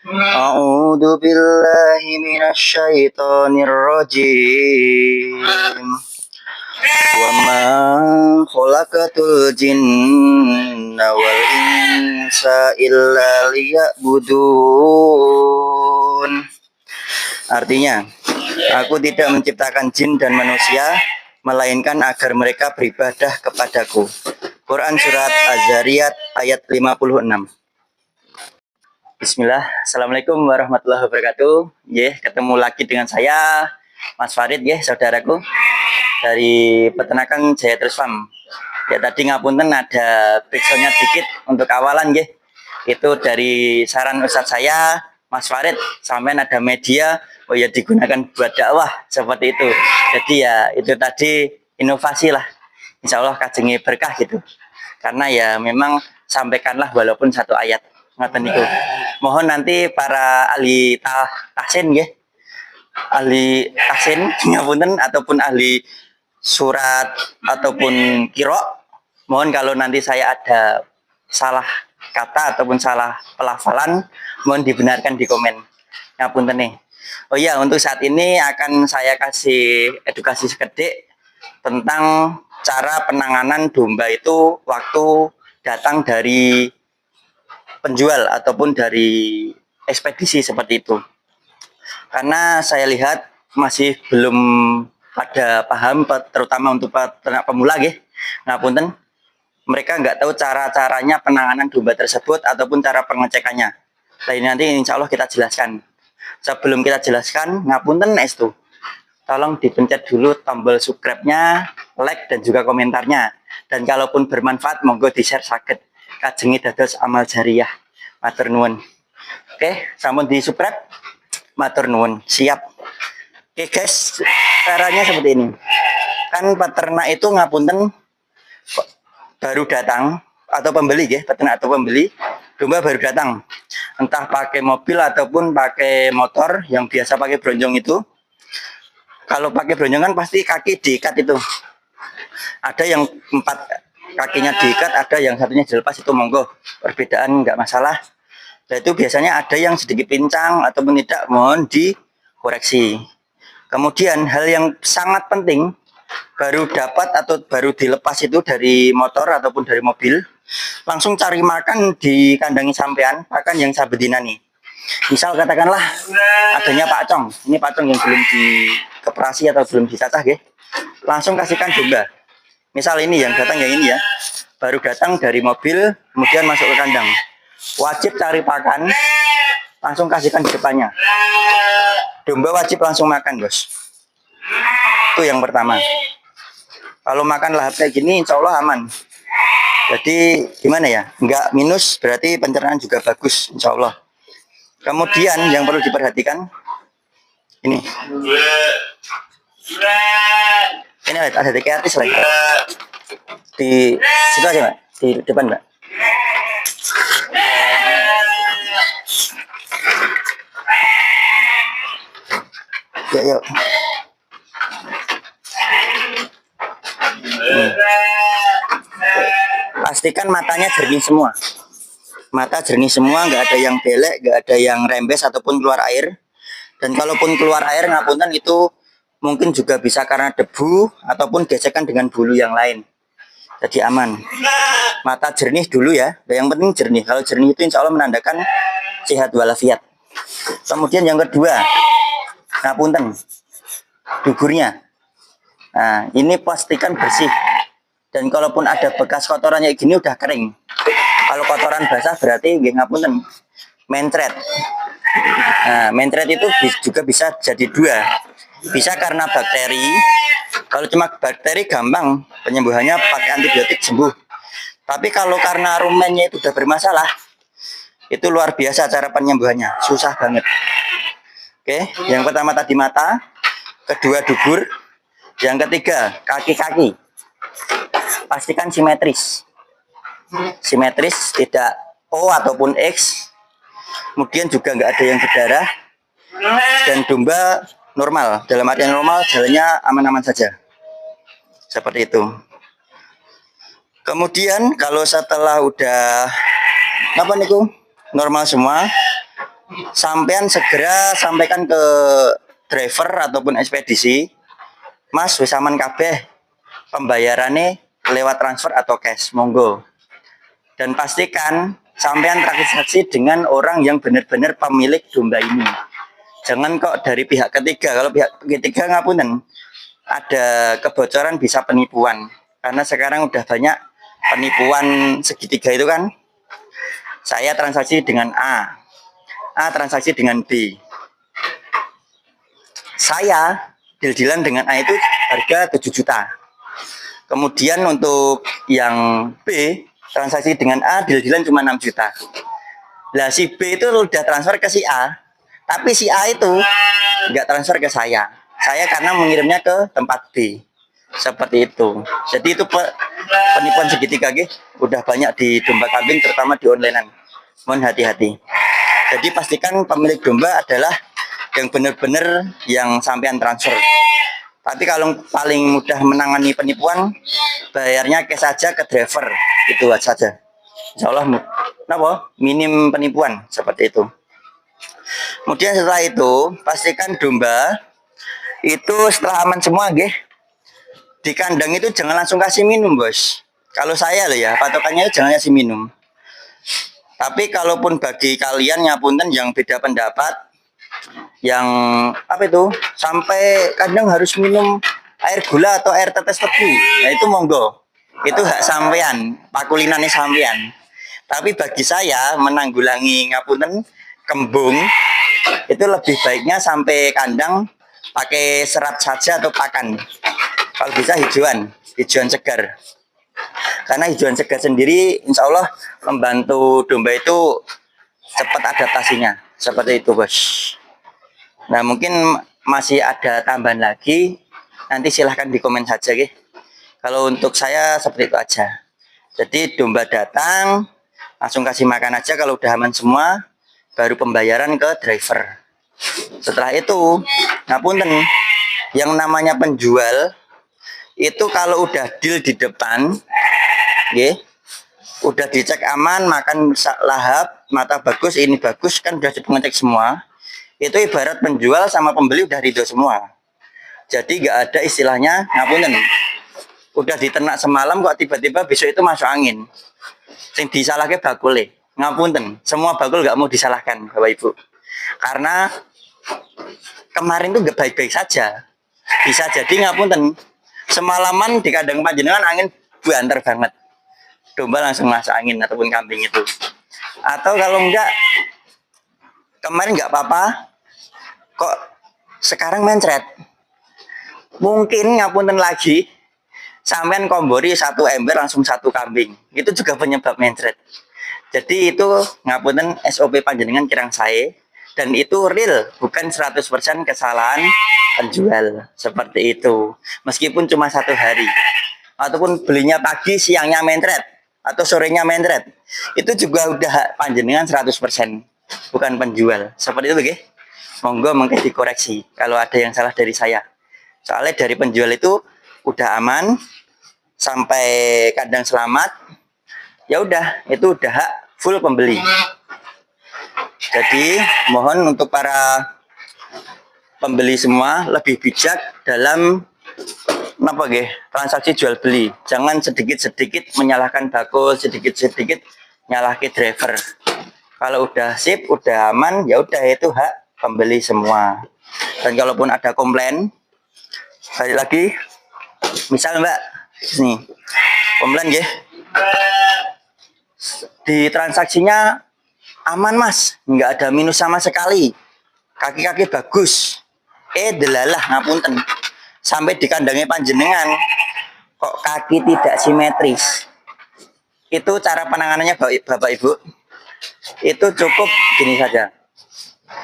A'udzu billahi minasyaitonir rajim. Wa ma khalaqatul jinna wal insa illa liya'budun. Artinya, aku tidak menciptakan jin dan manusia melainkan agar mereka beribadah kepadaku. Quran surat Az-Zariyat ayat 56. Bismillah, Assalamualaikum warahmatullahi wabarakatuh. Ketemu lagi dengan saya, Mas Farid, saudaraku, dari peternakan Jaya Terus Farm. Tadi ngapunten ada pixelnya dikit untuk awalan, Itu dari saran Ustadz saya, Mas Farid, sampai ada media, digunakan buat dakwah seperti itu. Jadi ya itu tadi inovasi lah. Insya Allah kajengi berkah gitu. Karena ya memang sampaikanlah walaupun satu ayat. Ngaten itu. Mohon nanti para ahli tahsin ahli tahsin ngapunten ataupun ahli surat ataupun kiro, mohon kalau nanti saya ada salah kata ataupun salah pelafalan, mohon dibenarkan di komen. Ngapunten nih. Oh iya, untuk saat ini akan saya kasih edukasi sekedip tentang cara penanganan domba itu waktu datang dari penjual ataupun dari ekspedisi seperti itu. Karena saya lihat masih belum pada paham, terutama untuk peternak pemula, ngapunten, mereka nggak tahu cara-caranya penanganan domba tersebut ataupun cara pengecekannya. Nah, ini nanti insya Allah kita jelaskan. Sebelum kita jelaskan, ngapunten estu, tolong dipencet dulu tombol subscribe-nya, like dan juga komentarnya. Dan kalaupun bermanfaat, monggo di-share saged kajengi dados amal jariah. Matur nuwun. Oke, sampun di subscribe. Matur nuwun. Siap. Oke guys, caranya seperti ini. Kan peternak itu ngapunten baru datang atau pembeli, peternak atau pembeli, domba baru datang. Entah pakai mobil ataupun pakai motor yang biasa pakai bronjong itu. Kalau pakai bronjong kan pasti kaki diikat itu. Ada yang 4 kakinya diikat, ada yang satunya dilepas, itu monggo. Perbedaan nggak masalah. Nah, itu biasanya ada yang sedikit pincang ataupun tidak, mohon dikoreksi. Kemudian hal yang sangat penting, baru dapat atau baru dilepas itu dari motor ataupun dari mobil, langsung cari makan di kandangi sampean, pakan yang sabedina nih. Misal katakanlah adanya Pak Cong, ini Pak Cong yang belum dikeperasi atau belum dicacah, langsung kasihkan domba. Misal ini yang datang yang ini ya, baru datang dari mobil, kemudian masuk ke kandang. Wajib cari pakan, langsung kasihkan di depannya. Domba wajib langsung makan, bos. Itu yang pertama. Kalau makan lahap kayak gini, insya Allah aman. Jadi gimana ya? Nggak minus, berarti pencernaan juga bagus, insya Allah. Kemudian yang perlu diperhatikan, ini ada artis lagi. Di situ aja, Mbak. Di depan, Mbak. Yuk. Pastikan matanya jernih semua. Mata jernih semua, nggak ada yang belek, nggak ada yang rembes ataupun keluar air. Dan kalaupun keluar air, ngapunten, itu mungkin juga bisa karena debu ataupun gesekan dengan bulu yang lain. Jadi aman. Mata jernih dulu ya. Yang penting jernih. Kalau jernih itu insya Allah menandakan sehat walafiat. Kemudian yang kedua, ngapunten, duburnya. Nah, ini pastikan bersih. Dan kalaupun ada bekas kotorannya gini udah kering. Kalau kotoran basah berarti ngapunten, mencret. Nah, mencret itu juga bisa jadi dua. Bisa karena bakteri. Kalau cuma bakteri gampang, penyembuhannya pakai antibiotik sembuh. Tapi kalau karena rumennya itu udah bermasalah, itu luar biasa cara penyembuhannya, susah banget. Oke, yang pertama tadi mata, kedua dubur, yang ketiga kaki-kaki. Pastikan simetris. Simetris, tidak O ataupun X. Kemudian juga nggak ada yang berdarah. Dan domba normal, dalam artian normal, jalannya aman-aman saja. Seperti itu. Kemudian kalau setelah udah normal semua, sampean segera sampaikan ke driver ataupun ekspedisi, Mas wis aman kabeh, pembayarannya lewat transfer atau cash, monggo. Dan pastikan sampean transaksi dengan orang yang benar-benar pemilik domba ini. Jangan kok dari pihak ketiga. Kalau pihak ketiga ngapunten, ada kebocoran bisa penipuan. Karena sekarang udah banyak penipuan segitiga itu kan. Saya transaksi dengan A transaksi dengan B. Saya deal-dealan dengan A itu harga 7 juta. Kemudian untuk yang B, transaksi dengan A deal-dealan cuma 6 juta. Lah si B itu udah transfer ke si A, tapi si A itu nggak transfer ke saya. Saya karena mengirimnya ke tempat B. Seperti itu. Jadi itu penipuan segitiga udah banyak di domba kambing, terutama di onlinean. Mohon hati-hati. Jadi pastikan pemilik domba adalah yang benar-benar yang sampean transfer. Tapi kalau paling mudah menangani penipuan, bayarnya cash saja ke driver, itu saja. Insya Allah minim penipuan seperti itu. Kemudian setelah itu pastikan domba itu setelah aman semua, di kandang itu jangan langsung kasih minum, bos. Kalau saya loh ya, patokannya itu jangan kasih minum. Tapi kalaupun bagi kalian ngapunten yang beda pendapat, yang sampai kadang harus minum air gula atau air tetes tebu, nah itu monggo, itu hak sampean, pakulinane sampean. Tapi bagi saya menanggulangi ngapunten kembung itu lebih baiknya sampai kandang pakai serat saja atau pakan. Kalau bisa hijauan segar. Karena hijauan segar sendiri insya Allah membantu domba itu cepat adaptasinya. Seperti itu, bos. Nah, mungkin masih ada tambahan lagi. Nanti silahkan di komen saja, Kalau untuk saya seperti itu aja. Jadi domba datang, langsung kasih makan aja kalau udah aman semua, baru pembayaran ke driver. Setelah itu, ngapunten, yang namanya penjual itu kalau udah deal di depan, udah dicek aman, makan lahap, mata bagus, ini bagus, kan udah ngecek semua. Itu ibarat penjual sama pembeli udah ridho semua. Jadi nggak ada istilahnya ngapunten, udah diternak semalam kok tiba-tiba besok itu masuk angin. Sing disalahke bakule. Ngapunten, semua bakul nggak mau disalahkan, Bapak Ibu. Karena kemarin tuh nggak baik-baik saja. Bisa jadi ngapunten, semalaman di kandang panjenengan angin banter banget. Domba langsung masuk angin ataupun kambing itu. Atau kalau enggak, kemarin nggak apa-apa, kok sekarang mencret. Mungkin ngapunten lagi, sampean kombori satu ember langsung satu kambing. Itu juga penyebab mencret. Jadi itu ngapunten SOP panjenengan kirang saya. Dan itu real, bukan 100% kesalahan penjual. Seperti itu. Meskipun cuma 1 hari. Ataupun belinya pagi, siangnya mencret. Atau sorenya mencret. Itu juga udah panjenengan 100%. Bukan penjual. Seperti itu, Monggo mungkin dikoreksi kalau ada yang salah dari saya. Soalnya dari penjual itu udah aman sampai kandang selamat. Ya udah, itu udah hak full pembeli. Jadi mohon untuk para pembeli semua lebih bijak dalam transaksi jual beli. Jangan sedikit-sedikit menyalahkan bakul, sedikit-sedikit nyalahkan driver. Kalau udah sip, udah aman, ya udah itu hak pembeli semua. Dan kalaupun ada komplain, balik lagi, misal Mbak, nih komplain di transaksinya aman Mas, nggak ada minus sama sekali, kaki-kaki bagus, delalah ngapunten, sampai di kandangnya panjenengan kok kaki tidak simetris. Itu cara penanganannya Bapak Ibu, itu cukup gini saja,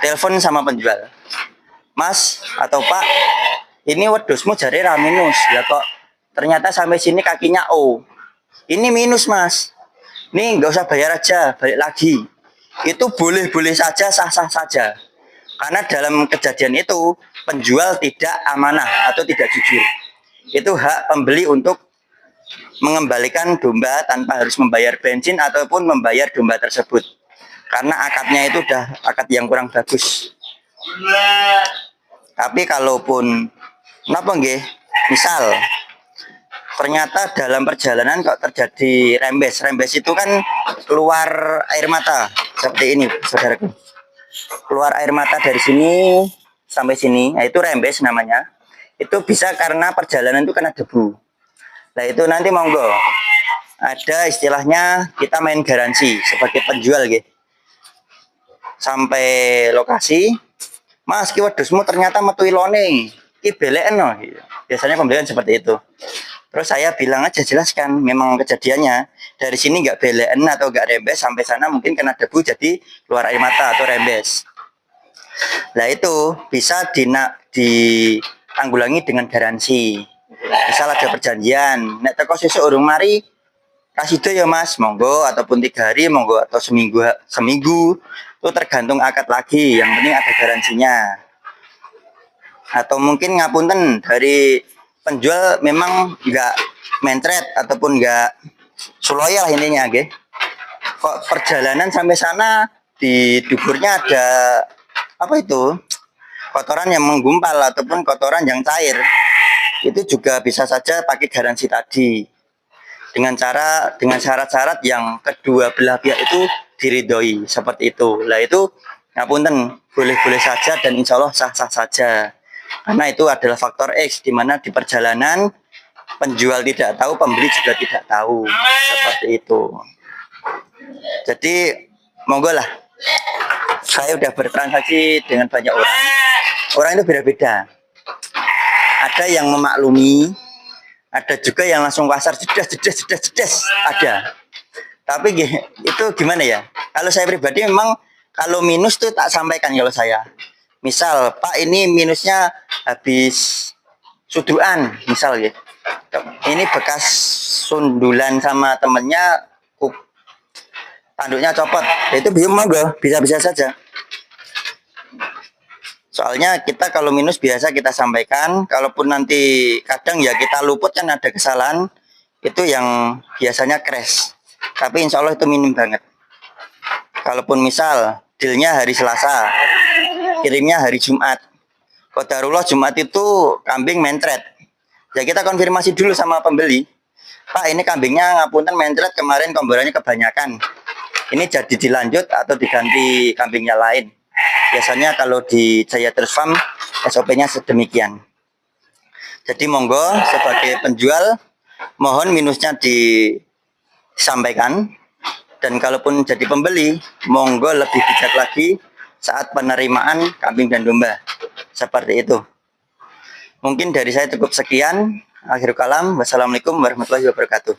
telepon sama penjual, Mas atau Pak, ini wedusmu jari minus, ya kok ternyata sampai sini kakinya O, ini minus Mas, nih nggak usah bayar aja, balik lagi. Itu boleh-boleh saja, sah-sah saja. Karena dalam kejadian itu penjual tidak amanah atau tidak jujur. Itu hak pembeli untuk mengembalikan domba tanpa harus membayar bensin ataupun membayar domba tersebut. karena akadnya itu udah akad yang kurang bagus. Tapi kalaupun kenapa nggih, misal ternyata dalam perjalanan kok terjadi rembes. Rembes itu kan keluar air mata seperti ini, saudaraku. Keluar air mata dari sini sampai sini, nah itu rembes namanya. Itu bisa karena perjalanan itu kena debu. Nah itu nanti monggo ada istilahnya kita main garansi sebagai penjual gitu. Sampai lokasi, Mas ki wedhusmu ternyata metu ilone, ki beleken no. Biasanya pembelian seperti itu. Terus saya bilang aja, jelaskan memang kejadiannya dari sini nggak beleken atau nggak rembes, sampai sana mungkin kena debu jadi keluar air mata atau rembes. Nah itu bisa ditanggulangi dengan garansi. Misal ada perjanjian, nek teko sesuk urung mari kasih do ya Mas, monggo, ataupun 3 hari monggo, atau seminggu itu tergantung akad lagi, yang penting ada garansinya. Atau mungkin ngapunten dari penjual memang nggak mentret ataupun nggak suloyo lah intinya, gitu. Kok perjalanan sampai sana di duburnya ada apa itu, kotoran yang menggumpal ataupun kotoran yang cair, itu juga bisa saja pakai garansi tadi dengan syarat-syarat yang kedua belah pihak itu diridhoi seperti itu. Lah itu ngapunten boleh-boleh saja dan insya Allah sah-sah saja. Karena itu adalah faktor X, di mana di perjalanan penjual tidak tahu, pembeli juga tidak tahu, seperti itu. Jadi monggo lah, saya udah bertransaksi dengan banyak orang itu beda-beda. Ada yang memaklumi, ada juga yang langsung pasar jedas, ada. Tapi itu gimana ya? Kalau saya pribadi memang kalau minus tuh tak sampaikan kalau saya. Misal, Pak ini minusnya habis suduan, misal ya. Ini bekas sundulan sama temennya, tanduknya copot. Itu bisa saja. Soalnya kita kalau minus biasa kita sampaikan, kalaupun nanti kadang ya kita luput kan ada kesalahan, itu yang biasanya crash. Tapi insya Allah itu minim banget. Kalaupun misal dealnya hari Selasa, kirimnya hari Jumat, qadarullah Jumat itu kambing mentret, ya kita konfirmasi dulu sama pembeli, Pak ini kambingnya ngapunten mentret kemarin, komborannya kebanyakan, ini jadi dilanjut atau diganti kambingnya lain. Biasanya kalau di Jaya Terus Farm SOP-nya sedemikian. Jadi monggo sebagai penjual mohon minusnya disampaikan, dan kalaupun jadi pembeli monggo lebih bijak lagi saat penerimaan kambing dan domba. Seperti itu. Mungkin dari saya cukup sekian. Akhirul kalam. Wassalamualaikum warahmatullahi wabarakatuh.